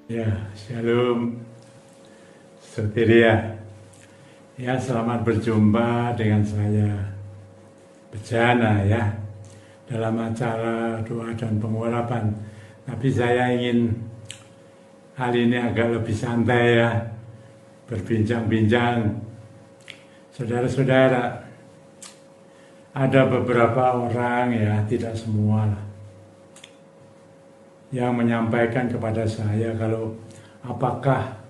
Ya, shalom, Soteria. Ya, selamat berjumpa dengan saya, Bejana ya, dalam acara doa dan pengurapan. Tapi saya ingin hari ini agak lebih santai ya, berbincang-bincang. Saudara-saudara, ada beberapa orang ya, tidak semua lah, yang menyampaikan kepada saya apakah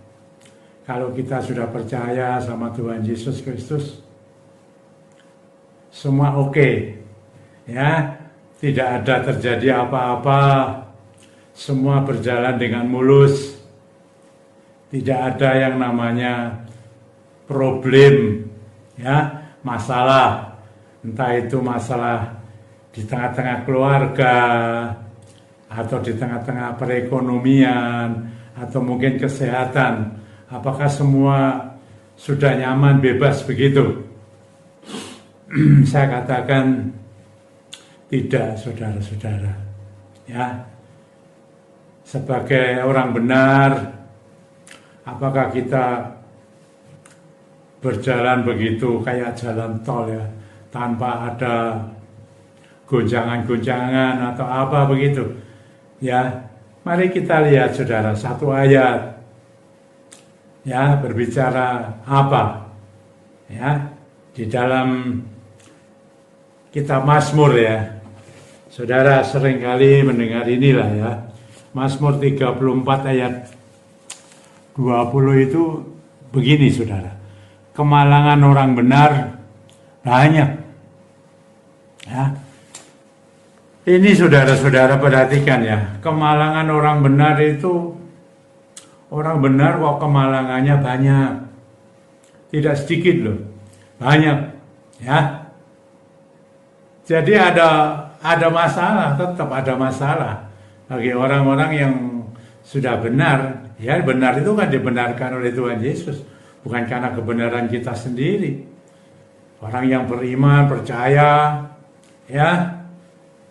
kalau kita sudah percaya sama Tuhan Yesus Kristus semua oke, ya, tidak ada terjadi apa-apa, semua berjalan dengan mulus, tidak ada yang namanya problem, ya, masalah, entah itu masalah di tengah-tengah keluarga, atau di tengah-tengah perekonomian, atau mungkin kesehatan. Apakah semua sudah nyaman, bebas begitu? Saya katakan tidak, saudara-saudara. Ya, sebagai orang benar, apakah kita berjalan begitu kayak jalan tol ya, tanpa ada gonjangan-gonjangan atau apa begitu? Ya, mari kita lihat saudara, satu ayat ya, berbicara apa ya di dalam kitab Mazmur ya. Saudara seringkali mendengar inilah ya, Mazmur 34 ayat 20 itu begini saudara, kemalangan orang benar banyak ya. Ini saudara-saudara perhatikan ya, kemalangan orang benar itu, orang benar kok kemalangannya banyak, tidak sedikit loh, banyak ya. Jadi ada masalah, tetap ada masalah bagi orang-orang yang sudah benar. Ya, benar itu kan dibenarkan oleh Tuhan Yesus, bukan karena kebenaran kita sendiri. Orang yang beriman, percaya, ya,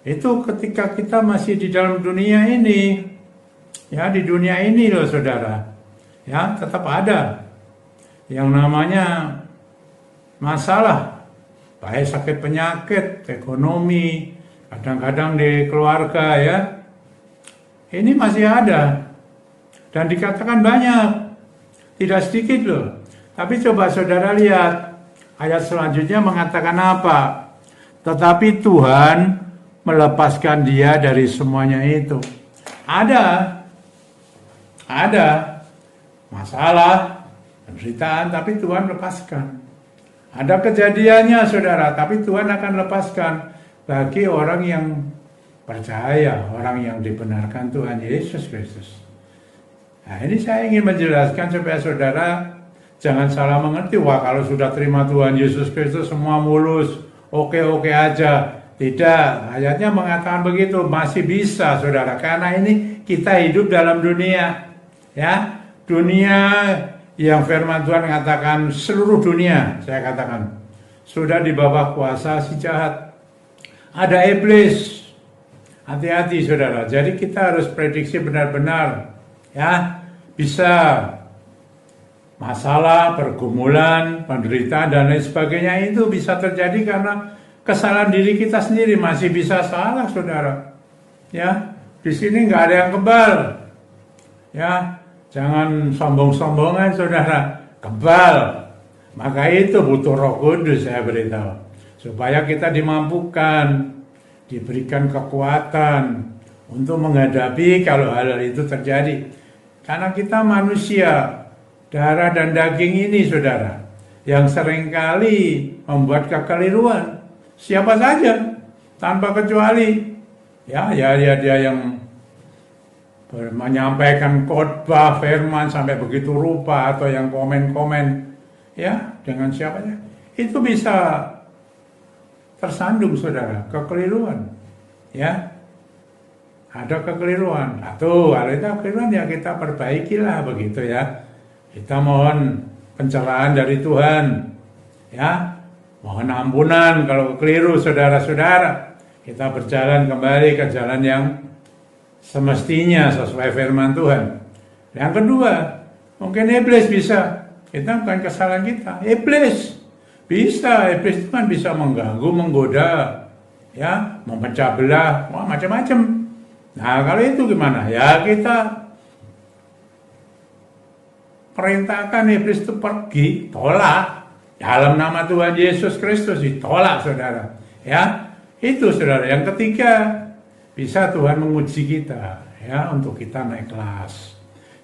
itu ketika kita masih di dalam dunia ini, ya, di dunia ini loh saudara, ya, tetap ada yang namanya masalah, baik sakit penyakit, ekonomi, kadang-kadang di keluarga ya, ini masih ada dan dikatakan banyak, tidak sedikit loh. Tapi coba saudara lihat ayat selanjutnya mengatakan apa? Tetapi Tuhan melepaskan dia dari semuanya itu. Ada masalah, penderitaan, tapi Tuhan lepaskan. Ada kejadiannya saudara, tapi Tuhan akan lepaskan bagi orang yang percaya, orang yang dibenarkan Tuhan Yesus Kristus. Nah, ini saya ingin menjelaskan supaya saudara jangan salah mengerti, wah kalau sudah terima Tuhan Yesus Kristus semua mulus, oke-oke aja. Tidak, ayatnya mengatakan begitu, masih bisa saudara, karena ini kita hidup dalam dunia, ya, dunia yang firman Tuhan mengatakan seluruh dunia, saya katakan, sudah di bawah kuasa si jahat. Ada iblis, hati-hati saudara, jadi kita harus prediksi benar-benar, ya, bisa masalah, pergumulan, penderitaan, dan lain sebagainya itu bisa terjadi karena kesalahan diri kita sendiri. Masih bisa salah saudara, ya, di sini nggak ada yang kebal, ya, jangan sombong-sombongan saudara, kebal. Maka itu butuh Roh Kudus, saya beritahu, supaya kita dimampukan, diberikan kekuatan untuk menghadapi kalau hal itu terjadi. Karena kita manusia darah dan daging ini saudara, yang seringkali membuat kekeliruan. Siapa saja, tanpa kecuali, ya dia yang menyampaikan khotbah firman sampai begitu rupa, atau yang komen-komen, ya, dengan siapanya, itu bisa tersandung saudara, kekeliruan, ya, ada kekeliruan. Atau kalau itu kekeliruan ya kita perbaikilah begitu ya, kita mohon pencerahan dari Tuhan, ya. Mohon ampunan kalau keliru saudara-saudara. Kita berjalan kembali ke jalan yang semestinya sesuai firman Tuhan. Yang kedua, mungkin iblis bisa. Kita bukan kesalahan kita. Iblis bisa. Iblis itu kan bisa mengganggu, menggoda, ya, memecah belah, macam-macam. Nah, kalau itu gimana? Ya kita perintahkan iblis itu pergi, tolak. Dalam nama Tuhan Yesus Kristus ditolak, saudara. Ya, itu saudara. Yang ketiga, bisa Tuhan menguji kita, ya, untuk kita naik kelas.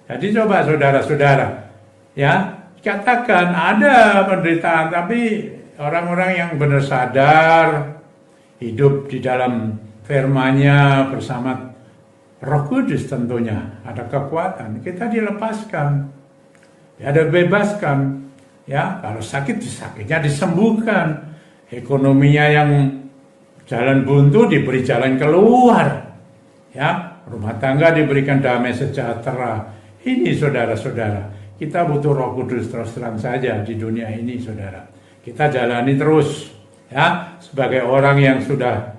Jadi coba saudara-saudara, ya, katakan ada penderitaan, tapi orang-orang yang benar sadar, hidup di dalam firman-Nya bersama Roh Kudus tentunya, ada kekuatan, kita dilepaskan, ya, dibebaskan. Ya, kalau sakit, sakitnya disembuhkan. Ekonominya yang jalan buntu diberi jalan keluar. Ya, rumah tangga diberikan damai sejahtera. Ini saudara-saudara, kita butuh Roh Kudus terus terang saja di dunia ini, saudara. Kita jalani terus, ya, sebagai orang yang sudah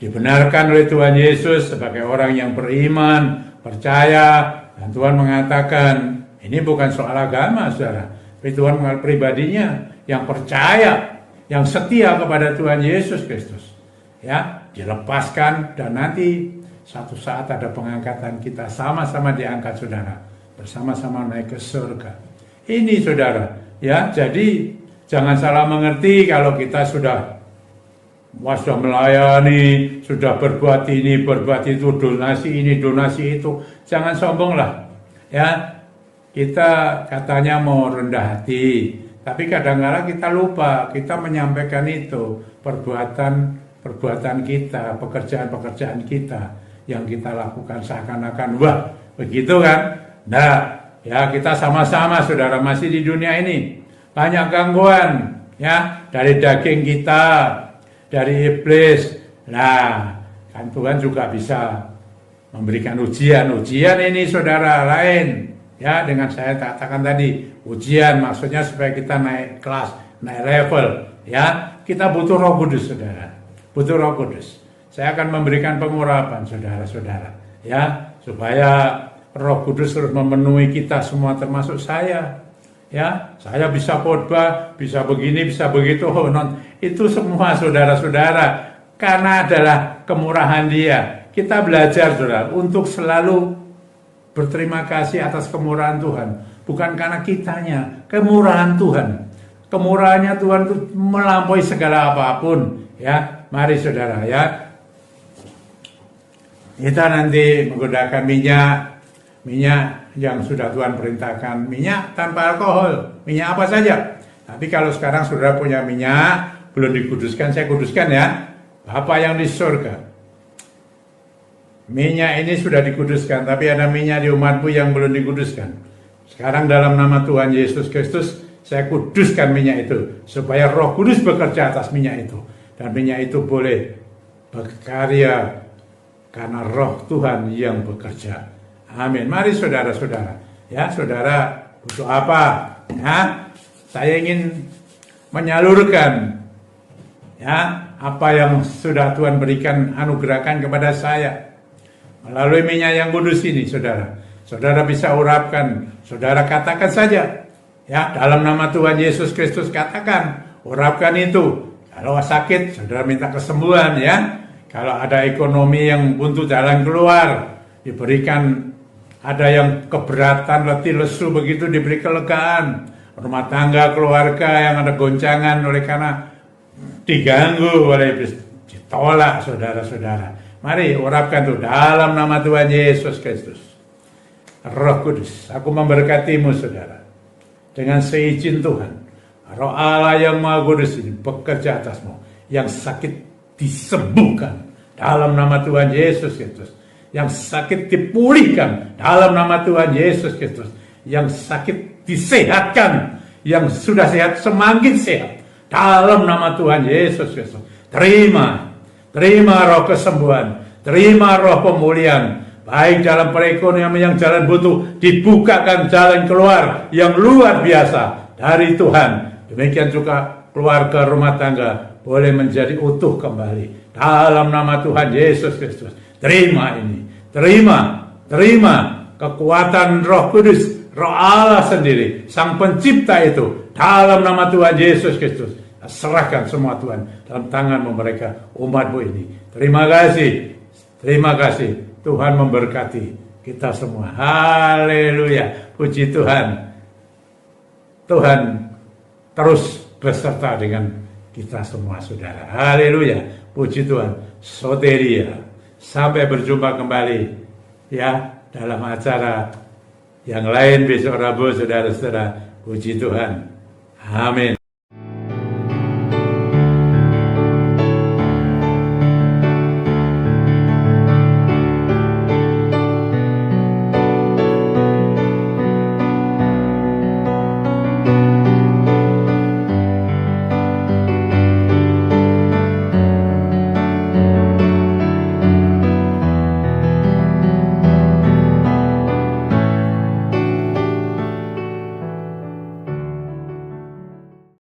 dibenarkan oleh Tuhan Yesus, sebagai orang yang beriman, percaya, dan Tuhan mengatakan, ini bukan soal agama, saudara. Tapi Tuhan mengenal pribadinya yang percaya, yang setia kepada Tuhan Yesus Kristus. Ya, dilepaskan dan nanti satu saat ada pengangkatan, kita sama-sama diangkat, saudara. Bersama-sama naik ke surga. Ini saudara, ya, jadi jangan salah mengerti kalau kita sudah melayani, sudah berbuat ini, berbuat itu, donasi ini, donasi itu. Jangan sombonglah. Ya, kita katanya mau rendah hati, tapi kadang-kadang kita lupa, kita menyampaikan itu, perbuatan kita, pekerjaan-pekerjaan kita, yang kita lakukan seakan-akan, wah, begitu kan? Nah, ya, kita sama-sama, saudara, masih di dunia ini, banyak gangguan, ya, dari daging kita, dari iblis. Nah, kan Tuhan juga bisa memberikan ujian ini, saudara, lain. Ya, dengan saya katakan tadi, ujian maksudnya supaya kita naik kelas, naik level. Ya, kita butuh Roh Kudus, saudara. Butuh Roh Kudus. Saya akan memberikan pengurapan, saudara-saudara. Ya, supaya Roh Kudus terus memenuhi kita semua, termasuk saya. Ya, saya bisa khotbah, bisa begini, bisa begitu. Oh, itu semua, saudara-saudara, karena adalah kemurahan Dia. Kita belajar, saudara, untuk selalu berterima kasih atas kemurahan Tuhan. Bukan karena kitanya, kemurahan Tuhan. Kemurahannya Tuhan itu melampaui segala apapun. Ya, mari saudara, ya. Kita nanti menggunakan minyak yang sudah Tuhan perintahkan. Minyak tanpa alkohol, minyak apa saja. Tapi kalau sekarang saudara punya minyak, belum dikuduskan, saya kuduskan, ya. Bapa yang di surga, minyak ini sudah dikuduskan, tapi ada minyak di umatmu yang belum dikuduskan. Sekarang dalam nama Tuhan Yesus Kristus, saya kuduskan minyak itu, supaya Roh Kudus bekerja atas minyak itu. Dan minyak itu boleh berkarya, karena Roh Tuhan yang bekerja. Amin. Mari saudara-saudara. Ya, saudara butuh apa? Ya, saya ingin menyalurkan, ya, apa yang sudah Tuhan berikan, anugerahkan kepada saya. Melalui minyak yang kudus ini, saudara. Saudara bisa urapkan, saudara katakan saja. Ya, dalam nama Tuhan Yesus Kristus katakan, urapkan itu. Kalau sakit, saudara minta kesembuhan, ya. Kalau ada ekonomi yang buntu jalan keluar, diberikan, ada yang keberatan, letih, lesu, begitu diberi kelegaan. Rumah tangga, keluarga yang ada goncangan oleh karena diganggu oleh iblis, ditolak, saudara-saudara. Mari urapkan itu dalam nama Tuhan Yesus Kristus. Roh Kudus, aku memberkatimu, saudara. Dengan seizin Tuhan, Roh Allah yang Maha Kudus ini bekerja atasmu. Yang sakit disembuhkan dalam nama Tuhan Yesus Kristus. Yang sakit dipulihkan dalam nama Tuhan Yesus Kristus. Yang sakit disehatkan, yang sudah sehat semakin sehat dalam nama Tuhan Yesus Kristus. Terima roh kesembuhan, terima roh pemulihan, baik dalam perekonomian yang jalan buntu, dibukakan jalan keluar yang luar biasa dari Tuhan. Demikian juga keluarga, rumah tangga boleh menjadi utuh kembali dalam nama Tuhan Yesus Kristus. Terima ini, terima kekuatan Roh Kudus, Roh Allah sendiri, Sang Pencipta itu, dalam nama Tuhan Yesus Kristus, serahkan semua Tuhan dalam tangan-Mu mereka, umat-Mu ini. Terima kasih, Tuhan memberkati kita semua. Haleluya, puji Tuhan. Tuhan terus beserta dengan kita semua, saudara. Haleluya, puji Tuhan. Soteria. Sampai berjumpa kembali ya dalam acara yang lain besok Rabu, saudara-saudara. Puji Tuhan. Amin.